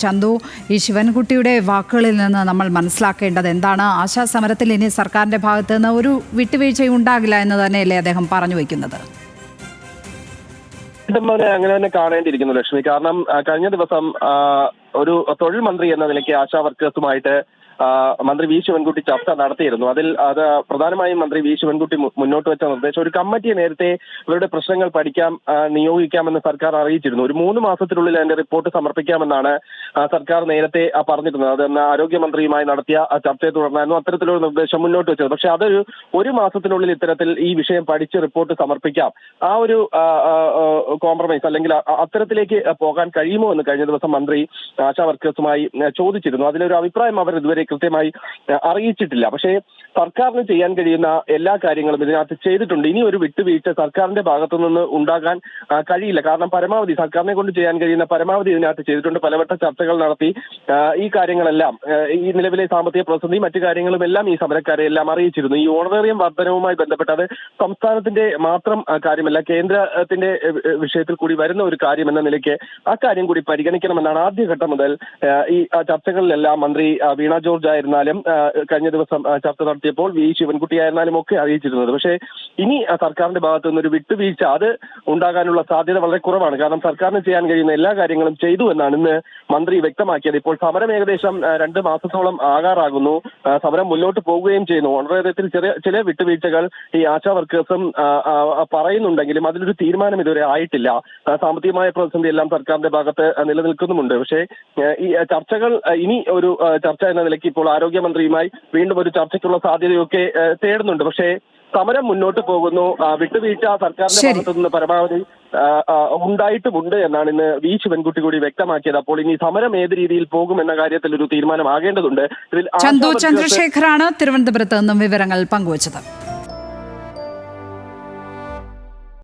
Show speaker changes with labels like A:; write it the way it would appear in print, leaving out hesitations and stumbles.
A: ചന്തു, ഈ ശിവൻകുട്ടിയുടെ വാക്കുകളിൽ നിന്ന് നമ്മൾ മനസ്സിലാക്കേണ്ടത് എന്താണ്? ആശാ സമരത്തിൽ ഇനി സർക്കാരിന്റെ ഭാഗത്ത് നിന്ന് ഒരു വിട്ടുവീഴ്ചയും ഉണ്ടാകില്ല എന്ന് തന്നെയല്ലേ അദ്ദേഹം പറഞ്ഞു വയ്ക്കുന്നത്?
B: അങ്ങനെ തന്നെ കാണേണ്ടിയിരിക്കുന്നു ലക്ഷ്മി. കാരണം കഴിഞ്ഞ ദിവസം ഒരു തൊഴിൽ മന്ത്രി എന്ന നിലയ്ക്ക് ആശാ വർക്കേഴ്സുമായിട്ട് മന്ത്രി വി ശിവൻകുട്ടി ചർച്ച നടത്തിയിരുന്നു. അത് പ്രധാനമായും മന്ത്രി വി ശിവൻകുട്ടി മുന്നോട്ട് വെച്ച നിർദ്ദേശം ഒരു കമ്മിറ്റിയെ നേരത്തെ ഇവരുടെ പ്രശ്നങ്ങൾ പഠിക്കാം, നിയോഗിക്കാമെന്ന് സർക്കാർ അറിയിച്ചിരുന്നു. ഒരു 3 മാസത്തിനുള്ളിൽ അതിന്റെ റിപ്പോർട്ട് സമർപ്പിക്കാമെന്നാണ് സർക്കാർ നേരത്തെ പറഞ്ഞിരുന്നത്. അതെന്ന് ആരോഗ്യമന്ത്രിയുമായി നടത്തിയ ചർച്ചയെ തുടർന്നായിരുന്നു അത്തരത്തിലൊരു നിർദ്ദേശം മുന്നോട്ട് വെച്ചത്. പക്ഷെ ഒരു മാസത്തിനുള്ളിൽ ഇത്തരത്തിൽ ഈ വിഷയം പഠിച്ച് റിപ്പോർട്ട് സമർപ്പിക്കാം, ആ ഒരു കോംപ്രമൈസ് അല്ലെങ്കിൽ അത്തരത്തിലേക്ക് പോകാൻ കഴിയുമോ എന്ന് കഴിഞ്ഞ ദിവസം മന്ത്രി ആശാ വർക്കേഴ്സുമായി ചോദിച്ചിരുന്നു. അതിലൊരു അഭിപ്രായം അവർ ഇതുവരെ കൃത്യമായി അറിയിച്ചിട്ടില്ല. പക്ഷേ സർക്കാരിന് ചെയ്യാൻ കഴിയുന്ന എല്ലാ കാര്യങ്ങളും ഇതിനകത്ത് ചെയ്തിട്ടുണ്ട്. ഇനി ഒരു വിട്ടുവീഴ്ച സർക്കാരിന്റെ ഭാഗത്തു നിന്ന് ഉണ്ടാകാൻ കഴിയില്ല. കാരണം പരമാവധി സർക്കാരിനെ കൊണ്ട് ചെയ്യാൻ കഴിയുന്ന പരമാവധി ഇതിനകത്ത് ചെയ്തിട്ടുണ്ട്. പലവട്ട ചർച്ചകൾ നടത്തി ഈ കാര്യങ്ങളെല്ലാം, ഈ നിലവിലെ സാമ്പത്തിക പ്രതിസന്ധി മറ്റു കാര്യങ്ങളും എല്ലാം ഈ സമരക്കാരെ എല്ലാം അറിയിച്ചിരുന്നു. ഈ ഓണറേറിയം വർധനവുമായി ബന്ധപ്പെട്ട് അത് സംസ്ഥാനത്തിന്റെ മാത്രം കാര്യമല്ല, കേന്ദ്രത്തിന്റെ വിഷയത്തിൽ കൂടി വരുന്ന ഒരു കാര്യം എന്ന നിലയ്ക്ക് ആ കാര്യം കൂടി പരിഗണിക്കണമെന്നാണ് ആദ്യഘട്ടം മുതൽ ഈ ചർച്ചകളിലെല്ലാം മന്ത്രി വീണ ജോർജ് ആയിരുന്നാലും കഴിഞ്ഞ ദിവസം ചർച്ച നടത്തിയപ്പോൾ വി ശിവൻകുട്ടി ആയിരുന്നാലും ഒക്കെ അറിയിച്ചിരുന്നത്. പക്ഷേ ഇനി സർക്കാരിന്റെ ഭാഗത്തു നിന്നൊരു വിട്ടുവീഴ്ച അത് ഉണ്ടാകാനുള്ള സാധ്യത വളരെ കുറവാണ്. കാരണം സർക്കാരിന് ചെയ്യാൻ കഴിയുന്ന എല്ലാ കാര്യങ്ങളും ചെയ്തു എന്നാണ് ഇന്ന് മന്ത്രി വ്യക്തമാക്കിയത്. ഇപ്പോൾ സമരം ഏകദേശം 2 മാസത്തോളം ആകാറാകുന്നു. സമരം മുന്നോട്ട് പോവുകയും ചെയ്യുന്നു. ഓണറേറിയത്തിൽ ചില വിട്ടുവീഴ്ചകൾ ഈ ആശാ വർക്കേഴ്സും പറയുന്നുണ്ടെങ്കിലും അതിലൊരു തീരുമാനം ഇതുവരെ ആയിട്ടില്ല. സാമ്പത്തികമായ പ്രതിസന്ധി എല്ലാം സർക്കാരിന്റെ ഭാഗത്ത് നിലനിൽക്കുന്നുമുണ്ട്. പക്ഷേ ഈ ചർച്ചകൾ ഇനി ഒരു ചർച്ച എന്ന നിലയ്ക്ക് ഇപ്പോൾ ആരോഗ്യമന്ത്രിയുമായി വീണ്ടും ഒരു ചർച്ചയ്ക്കുള്ള സാധ്യതയൊക്കെ തേടുന്നുണ്ട്. പക്ഷേ സമരം മുന്നോട്ട് പോകുന്നു. വിട്ടുവീഴ്ച സർക്കാരിന്റെ ഭാഗത്തു നിന്ന് പരമാവധി ഉണ്ടായിട്ടുമുണ്ട് എന്നാണ് ഇന്ന് വി ശിവൻകുട്ടി കൂടി വ്യക്തമാക്കിയത്. അപ്പോൾ ഇനി സമരം ഏത് രീതിയിൽ പോകും എന്ന കാര്യത്തിൽ ഒരു തീരുമാനമാകേണ്ടതുണ്ട്.
A: ചന്തു ചന്ദ്രശേഖറാണ് തിരുവനന്തപുരത്ത് നിന്നും വിവരങ്ങൾ പങ്കുവച്ചത്.